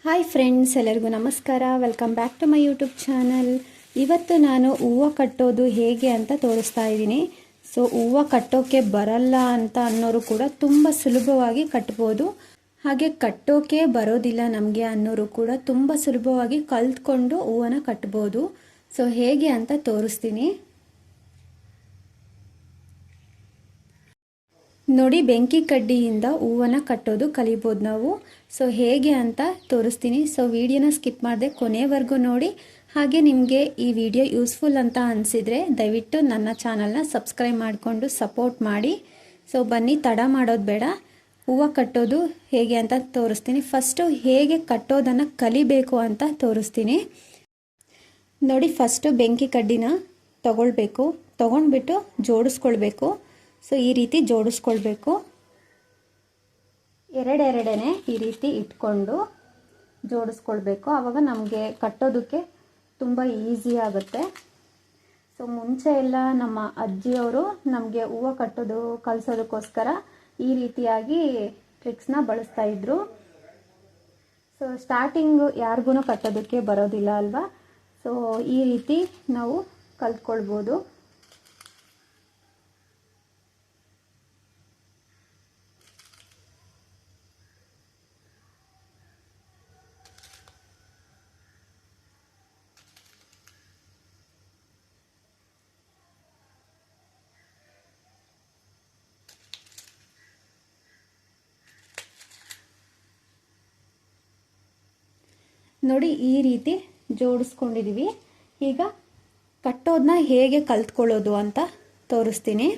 Hi friends, ಎಲ್ಲರಿಗೂ ನಮಸ್ಕಾರ. Welcome back to my YouTube channel. ಇವತ್ತು ನಾನು ಹೂವು ಕಟ್ಟೋದು ಹೇಗೆ ಅಂತ ತೋರಿಸ್ತಾ ಇದ್ದೀನಿ. ಸೊ ಹೂವು ಕಟ್ಟೋಕೆ ಬರಲ್ಲ ಅಂತ ಅನ್ನೋರು ಕೂಡ ತುಂಬ ಸುಲಭವಾಗಿ ಕಟ್ಬೋದು. ಹಾಗೆ ಕಟ್ಟೋಕೆ ಬರೋದಿಲ್ಲ ನಮಗೆ ಅನ್ನೋರು ಕೂಡ ತುಂಬ ಸುಲಭವಾಗಿ ಕಲ್ತ್ಕೊಂಡು ಹೂವನ್ನ ಕಟ್ಬೋದು. ಸೊ ಹೇಗೆ ಅಂತ ತೋರಿಸ್ತೀನಿ ನೋಡಿ. ಬೆಂಕಿ ಕಡ್ಡಿಯಿಂದ ಹೂವನ್ನ ಕಟ್ಟೋದು ಕಲಿಬೋದು ನಾವು. ಸೊ ಹೇಗೆ ಅಂತ ತೋರಿಸ್ತೀನಿ. ಸೊ ವಿಡಿಯೋನ ಸ್ಕಿಪ್ ಮಾಡದೆ ಕೊನೆವರೆಗೂ ನೋಡಿ. ಹಾಗೆ ನಿಮಗೆ ಈ ವಿಡಿಯೋ ಯೂಸ್ಫುಲ್ ಅಂತ ಅನಿಸಿದರೆ ದಯವಿಟ್ಟು ನನ್ನ ಚಾನಲ್ನ ಸಬ್ಸ್ಕ್ರೈಬ್ ಮಾಡಿಕೊಂಡು ಸಪೋರ್ಟ್ ಮಾಡಿ. ಸೊ ಬನ್ನಿ, ತಡ ಮಾಡೋದು ಬೇಡ, ಹೂವು ಕಟ್ಟೋದು ಹೇಗೆ ಅಂತ ತೋರಿಸ್ತೀನಿ. ಫಸ್ಟು ಹೇಗೆ ಕಟ್ಟೋದನ್ನು ಕಲಿಬೇಕು ಅಂತ ತೋರಿಸ್ತೀನಿ ನೋಡಿ. ಫಸ್ಟು ಬೆಂಕಿ ಕಡ್ಡಿನ ತಗೊಂಡ್ಬಿಟ್ಟು ಜೋಡಿಸ್ಕೊಳ್ಬೇಕು. ಸೊ ಈ ರೀತಿ ಜೋಡಿಸ್ಕೊಳ್ಬೇಕು. ಎರಡೆರಡನೆ ಈ ರೀತಿ ಇಟ್ಕೊಂಡು ಜೋಡಿಸ್ಕೊಳ್ಬೇಕು. ಆವಾಗ ನಮಗೆ ಕಟ್ಟೋದಕ್ಕೆ ತುಂಬ ಈಸಿ ಆಗುತ್ತೆ. ಸೊ ಮುಂಚೆ ಎಲ್ಲ ನಮ್ಮ ಅಜ್ಜಿಯವರು ನಮಗೆ ಹೂವು ಕಟ್ಟೋದು ಕಲಿಸೋದಕ್ಕೋಸ್ಕರ ಈ ರೀತಿಯಾಗಿ ಟ್ರಿಕ್ಸ್ನ ಬಳಸ್ತಾ ಇದ್ರು. ಸೊ ಸ್ಟಾರ್ಟಿಂಗು ಯಾರಿಗೂ ಕಟ್ಟೋದಕ್ಕೆ ಬರೋದಿಲ್ಲ ಅಲ್ವಾ. ಸೊ ಈ ರೀತಿ ನಾವು ಕಲ್ತ್ಕೊಳ್ಬೋದು. ನೋಡಿ, ಈ ರೀತಿ ಜೋಡಿಸ್ಕೊಂಡಿದ್ದೀವಿ. ಈಗ ಕಟ್ಟೋದನ್ನ ಹೇಗೆ ಕಲ್ತ್ಕೊಳ್ಳೋದು ಅಂತ ತೋರಿಸ್ತೀನಿ.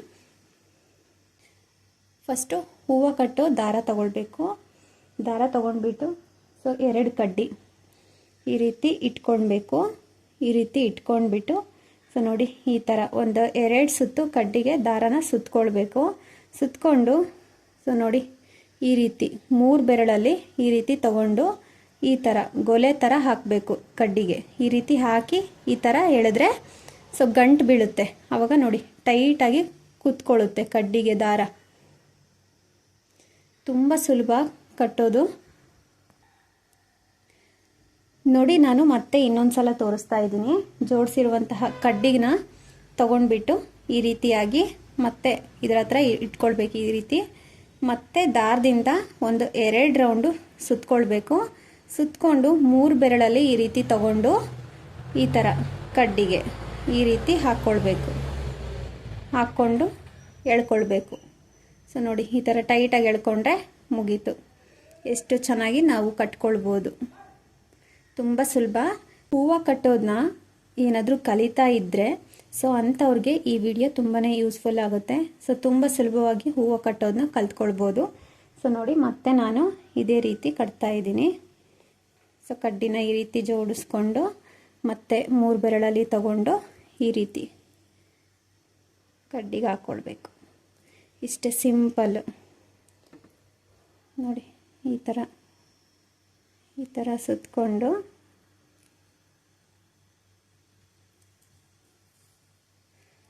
ಫಸ್ಟು ಹೂವು ಕಟ್ಟೋ ದಾರ ತಗೊಳ್ಬೇಕು. ದಾರ ತಗೊಂಡ್ಬಿಟ್ಟು ಸೊ ಎರಡು ಕಡ್ಡಿ ಈ ರೀತಿ ಇಟ್ಕೊಳ್ಬೇಕು. ಈ ರೀತಿ ಇಟ್ಕೊಂಡ್ಬಿಟ್ಟು ಸೊ ನೋಡಿ, ಈ ಥರ ಒಂದು ಎರಡು ಸುತ್ತು ಕಡ್ಡಿಗೆ ದಾರನ ಸುತ್ಕೊಳ್ಬೇಕು. ಸುತ್ಕೊಂಡು ಸೊ ನೋಡಿ, ಈ ರೀತಿ 3 ಬೆರಳಲ್ಲಿ ಈ ರೀತಿ ತಗೊಂಡು ಈ ಥರ ಗೊಲೆ ಥರ ಹಾಕಬೇಕು ಕಡ್ಡಿಗೆ. ಈ ರೀತಿ ಹಾಕಿ ಈ ಥರ ಎಳೆದ್ರೆ ಸೊ ಗಂಟು ಬೀಳುತ್ತೆ. ಆವಾಗ ನೋಡಿ ಟೈಟಾಗಿ ಕೂತ್ಕೊಳ್ಳುತ್ತೆ ಕಡ್ಡಿಗೆ ದಾರ. ತುಂಬ ಸುಲಭ ಕಟ್ಟೋದು ನೋಡಿ. ನಾನು ಮತ್ತೆ ಇನ್ನೊಂದು ಸಲ ತೋರಿಸ್ತಾ ಇದ್ದೀನಿ. ಜೋಡಿಸಿರುವಂತಹ ಕಡ್ಡಿನ ತಗೊಂಡ್ಬಿಟ್ಟು ಈ ರೀತಿಯಾಗಿ ಮತ್ತೆ ಇದರ ಹತ್ರ ಇಟ್ಕೊಳ್ಬೇಕು. ಈ ರೀತಿ ಮತ್ತೆ ದಾರದಿಂದ ಒಂದು 2 ರೌಂಡು ಸುತ್ಕೊಳ್ಬೇಕು. ಸುತ್ಕೊಂಡು 3 ಬೆರಳಲ್ಲಿ ಈ ರೀತಿ ತಗೊಂಡು ಈ ಥರ ಕಡ್ಡಿಗೆ ಈ ರೀತಿ ಹಾಕ್ಕೊಂಡು ಎಳ್ಕೊಳ್ಬೇಕು. ಸೊ ನೋಡಿ, ಈ ಥರ ಟೈಟಾಗಿ ಎಳ್ಕೊಂಡ್ರೆ ಮುಗೀತು. ಎಷ್ಟು ಚೆನ್ನಾಗಿ ನಾವು ಕಟ್ಕೊಳ್ಬೋದು. ತುಂಬ ಸುಲಭ. ಹೂವು ಕಟ್ಟೋದನ್ನ ಏನಾದರೂ ಕಲಿತಾ ಇದ್ದರೆ ಸೊ ಅಂಥವ್ರಿಗೆ ಈ ವಿಡಿಯೋ ತುಂಬಾ ಯೂಸ್ಫುಲ್ ಆಗುತ್ತೆ. ಸೊ ತುಂಬ ಸುಲಭವಾಗಿ ಹೂವು ಕಟ್ಟೋದನ್ನ ಕಲ್ತ್ಕೊಳ್ಬೋದು. ಸೊ ನೋಡಿ, ಮತ್ತೆ ನಾನು ಇದೇ ರೀತಿ ಕಟ್ತಾ ಇದ್ದೀನಿ. ಸೊ ಕಡ್ಡಿನ ಈ ರೀತಿ ಜೋಡಿಸ್ಕೊಂಡು ಮತ್ತೆ 3 ಬೆರಳಲ್ಲಿ ತಗೊಂಡು ಈ ರೀತಿ ಕಡ್ಡಿಗೆ ಹಾಕ್ಕೊಳ್ಬೇಕು. ಇಷ್ಟೇ ಸಿಂಪಲ್ ನೋಡಿ. ಈ ಥರ ಸುತ್ಕೊಂಡು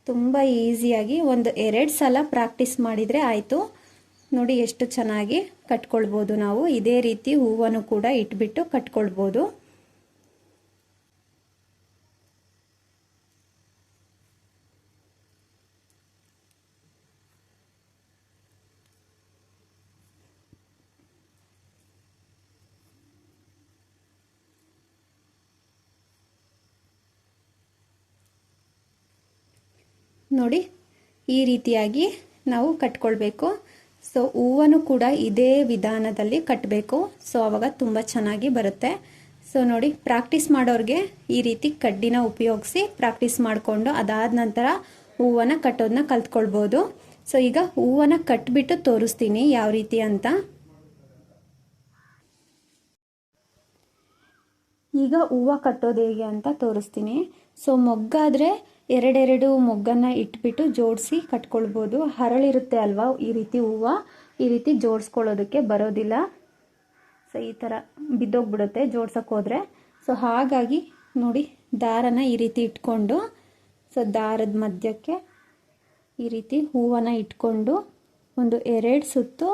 ತುಂಬ ಈಸಿಯಾಗಿ ಒಂದು 2 ಸಲ ಪ್ರಾಕ್ಟೀಸ್ ಮಾಡಿದರೆ ಆಯಿತು. ನೋಡಿ ಎಷ್ಟು ಚೆನ್ನಾಗಿ ಕಟ್ಕೊಳ್ಬೋದು ನಾವು. ಇದೇ ರೀತಿ ಹೂವನ್ನು ಕೂಡ ಇಟ್ಬಿಟ್ಟು ಕಟ್ಕೊಳ್ಬೋದು. ನೋಡಿ, ಈ ರೀತಿಯಾಗಿ ನಾವು ಕಟ್ಕೊಳ್ಬೇಕು. ಸೊ ಹೂವನ್ನು ಕೂಡ ಇದೇ ವಿಧಾನದಲ್ಲಿ ಕಟ್ಟಬೇಕು. ಸೊ ಆವಾಗ ತುಂಬ ಚೆನ್ನಾಗಿ ಬರುತ್ತೆ. ಸೊ ನೋಡಿ, ಪ್ರಾಕ್ಟೀಸ್ ಮಾಡೋರಿಗೆ ಈ ರೀತಿ ಕಡ್ಡಿನ ಉಪಯೋಗಿಸಿ ಪ್ರಾಕ್ಟೀಸ್ ಮಾಡಿಕೊಂಡು ಅದಾದ ನಂತರ ಹೂವನ್ನು ಕಟ್ಟೋದನ್ನ ಕಲ್ತ್ಕೊಳ್ಬೋದು. ಸೊ ಈಗ ಹೂವನ್ನು ಕಟ್ಬಿಟ್ಟು ತೋರಿಸ್ತೀನಿ ಯಾವ ರೀತಿ ಅಂತ. ಈಗ ಹೂವು ಕಟ್ಟೋದು ಹೇಗೆ ಅಂತ ತೋರಿಸ್ತೀನಿ. ಸೊ ಮೊಗ್ಗಾದರೆ 2 ಮೊಗ್ಗನ್ನು ಇಟ್ಬಿಟ್ಟು ಜೋಡಿಸಿ ಕಟ್ಕೊಳ್ಬೋದು. ಹರಳಿರುತ್ತೆ ಅಲ್ವಾ, ಈ ರೀತಿ ಹೂವು ಈ ರೀತಿ ಜೋಡಿಸ್ಕೊಳ್ಳೋದಕ್ಕೆ ಬರೋದಿಲ್ಲ. ಸೊ ಈ ಥರ ಬಿದ್ದೋಗ್ಬಿಡುತ್ತೆ ಜೋಡ್ಸೋಕೆ ಹೋದರೆ. ಸೊ ಹಾಗಾಗಿ ನೋಡಿ, ದಾರನ ಈ ರೀತಿ ಇಟ್ಕೊಂಡು ಸೊ ದಾರದ ಮಧ್ಯಕ್ಕೆ ಈ ರೀತಿ ಹೂವನ್ನು ಇಟ್ಕೊಂಡು ಒಂದು 2 ಸುತ್ತು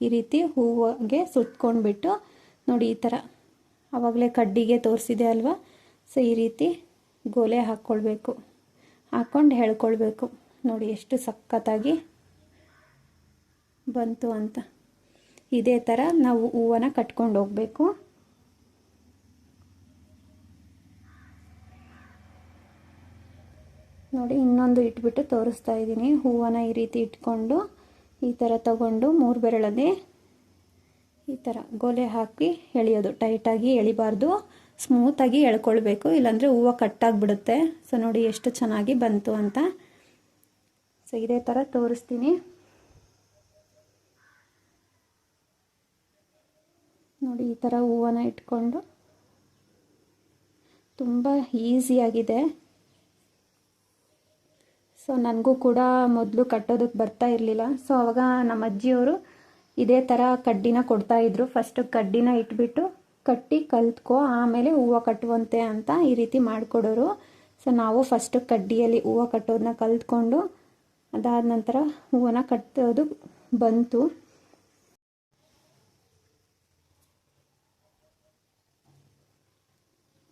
ಈ ರೀತಿ ಹೂವಿಗೆ ಸುತ್ಕೊಂಡ್ಬಿಟ್ಟು ನೋಡಿ ಈ ಥರ ಆವಾಗಲೇ ಕಡ್ಡಿಗೆ ತೋರಿಸಿದೆ ಅಲ್ವಾ. ಸೊ ಈ ರೀತಿ ಗೋಲೆ ಹಾಕ್ಕೊಳ್ಬೇಕು, ಹಾಕ್ಕೊಂಡು ಎಳ್ಕೊಳ್ಬೇಕು. ನೋಡಿ ಎಷ್ಟು ಸಖತ್ತಾಗಿ ಬಂತು ಅಂತ. ಇದೇ ಥರ ನಾವು ಹೂವನ್ನ ಕಟ್ಕೊಂಡು ಹೋಗಬೇಕು. ನೋಡಿ ಇನ್ನೊಂದು ಇಟ್ಬಿಟ್ಟು ತೋರಿಸ್ತಾ ಇದ್ದೀನಿ. ಹೂವನ್ನ ಈ ರೀತಿ ಇಟ್ಕೊಂಡು ಈ ಥರ ತಗೊಂಡು 3 ಬೆರಳಲ್ಲಿ ಈ ಥರ ಗೋಲೆ ಹಾಕಿ ಎಳೆಯೋದು. ಟೈಟಾಗಿ ಎಳಿಬಾರ್ದು, ಸ್ಮೂತಾಗಿ ಎಳ್ಕೊಳ್ಬೇಕು, ಇಲ್ಲಾಂದರೆ ಹೂವು ಕಟ್ಟಾಗಿಬಿಡುತ್ತೆ. ಸೊ ನೋಡಿ ಎಷ್ಟು ಚೆನ್ನಾಗಿ ಬಂತು ಅಂತ. ಸೊ ಇದೇ ಥರ ತೋರಿಸ್ತೀನಿ. ನೋಡಿ ಈ ಥರ ಹೂವನ್ನ ಇಟ್ಕೊಂಡು ತುಂಬ ಈಸಿಯಾಗಿದೆ. ಸೊ ನನಗೂ ಕೂಡ ಮೊದಲು ಕಟ್ಟೋದಕ್ಕೆ ಬರ್ತಾ ಇರಲಿಲ್ಲ. ಸೊ ಆವಾಗ ನಮ್ಮ ಅಜ್ಜಿಯವರು ಇದೇ ಥರ ಕಡ್ಡಿನ ಕೊಡ್ತಾಯಿದ್ರು. ಫಸ್ಟು ಕಡ್ಡಿನ ಇಟ್ಬಿಟ್ಟು ಕಟ್ಟಿ ಕಲ್ತ್ಕೊ, ಆಮೇಲೆ ಹೂವು ಕಟ್ಟುವಂತೆ ಅಂತ ಈ ರೀತಿ ಮಾಡಿಕೊಡೋರು. ಸೊ ನಾವು ಫಸ್ಟು ಕಡ್ಡಿಯಲ್ಲಿ ಹೂವು ಕಟ್ಟೋದನ್ನ ಕಲ್ತ್ಕೊಂಡು ಅದಾದ ನಂತರ ಹೂವನ್ನ ಕಟ್ಟೋದು ಬಂತು.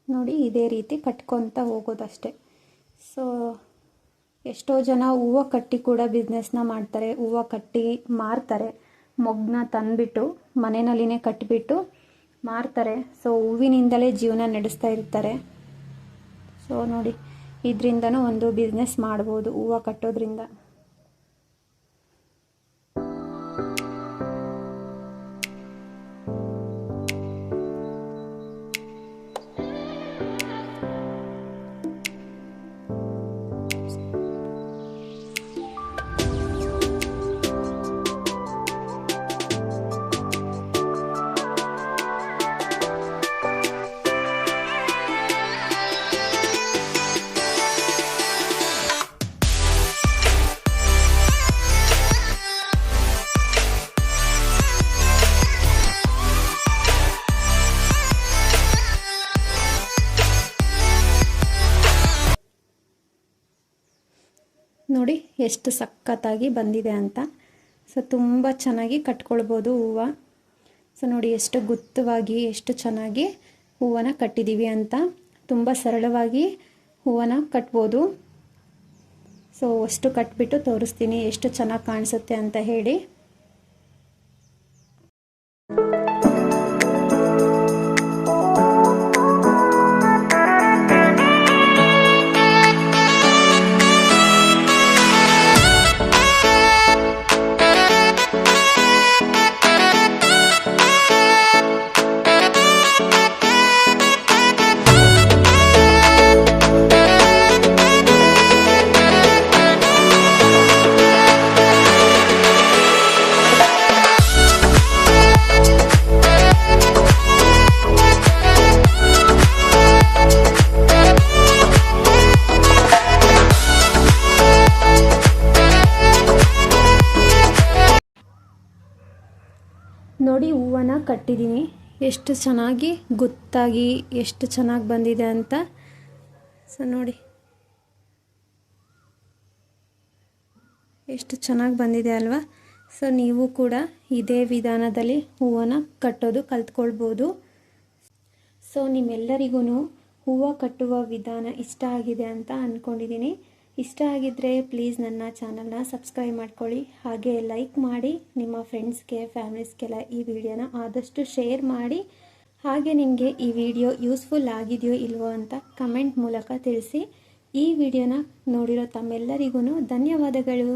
ನೋಡಿ ಇದೇ ರೀತಿ ಕಟ್ಕೊತ ಹೋಗೋದಷ್ಟೆ. ಸೊ ಎಷ್ಟೋ ಜನ ಹೂವು ಕಟ್ಟಿ ಕೂಡ ಬಿಸ್ನೆಸ್ನ ಮಾಡ್ತಾರೆ, ಹೂವು ಕಟ್ಟಿ ಮಾರ್ತಾರೆ. ಮೊಗ್ಗನ್ನ ತಂದುಬಿಟ್ಟು ಮನೆಯಲ್ಲಿನೇ ಕಟ್ಟಿಬಿಟ್ಟು ಮಾರ್ತಾರೆ. ಸೊ ಹೂವಿನಿಂದಲೇ ಜೀವನ ನಡೆಸ್ತಾ ಇರ್ತಾರೆ. ಸೊ ನೋಡಿ ಇದರಿಂದನೂ ಒಂದು ಬಿಸ್ನೆಸ್ ಮಾಡ್ಬೋದು ಹೂವು ಕಟ್ಟೋದ್ರಿಂದ. ನೋಡಿ ಎಷ್ಟು ಸಖತ್ತಾಗಿ ಬಂದಿದೆ ಅಂತ. ಸೊ ತುಂಬ ಚೆನ್ನಾಗಿ ಕಟ್ಕೊಳ್ಬೋದು ಹೂವು. ಸೊ ನೋಡಿ ಎಷ್ಟು ಗುತ್ತವಾಗಿ ಎಷ್ಟು ಚೆನ್ನಾಗಿ ಹೂವನ್ನ ಕಟ್ಟಿದ್ದೀವಿ ಅಂತ. ತುಂಬ ಸರಳವಾಗಿ ಹೂವನ್ನ ಕಟ್ಬೋದು. ಸೊ ಅಷ್ಟು ಕಟ್ಬಿಟ್ಟು ತೋರಿಸ್ತೀನಿ ಎಷ್ಟು ಚೆನ್ನಾಗಿ ಕಾಣಿಸುತ್ತೆ ಅಂತ ಹೇಳಿ. ನೋಡಿ ಹೂವನ್ನ ಕಟ್ಟಿದ್ದೀನಿ, ಎಷ್ಟು ಚೆನ್ನಾಗಿ ಗುತ್ತಾಗಿ ಎಷ್ಟು ಚೆನ್ನಾಗಿ ಬಂದಿದೆ ಅಂತ. ಸೊ ನೋಡಿ ಎಷ್ಟು ಚೆನ್ನಾಗಿ ಬಂದಿದೆ ಅಲ್ವಾ. ಸೊ ನೀವು ಕೂಡ ಇದೇ ವಿಧಾನದಲ್ಲಿ ಹೂವನ್ನ ಕಟ್ಟೋದು ಕಲ್ತ್ಕೊಳ್ಬೋದು. ಸೊ ನಿಮ್ಮೆಲ್ಲರಿಗೂ ಹೂವು ಕಟ್ಟುವ ವಿಧಾನ ಇಷ್ಟ ಆಗಿದೆ ಅಂತ ಅಂದ್ಕೊಂಡಿದ್ದೀನಿ. ಇಷ್ಟ ಆಗಿದ್ದರೆ ಪ್ಲೀಸ್ ನನ್ನ ಚಾನಲ್ನ ಸಬ್ಸ್ಕ್ರೈಬ್ ಮಾಡ್ಕೊಳ್ಳಿ, ಹಾಗೆ ಲೈಕ್ ಮಾಡಿ ನಿಮ್ಮ ಫ್ರೆಂಡ್ಸ್ಗೆ ಫ್ಯಾಮಿಲೀಸ್ಗೆಲ್ಲ ಈ ವಿಡಿಯೋನ ಆದಷ್ಟು ಶೇರ್ ಮಾಡಿ. ಹಾಗೆ ನಿಮಗೆ ಈ ವಿಡಿಯೋ ಯೂಸ್ಫುಲ್ ಆಗಿದೆಯೋ ಇಲ್ವೋ ಅಂತ ಕಮೆಂಟ್ ಮೂಲಕ ತಿಳಿಸಿ. ಈ ವಿಡಿಯೋನ ನೋಡಿರೋ ತಮ್ಮೆಲ್ಲರಿಗೂ ಧನ್ಯವಾದಗಳು.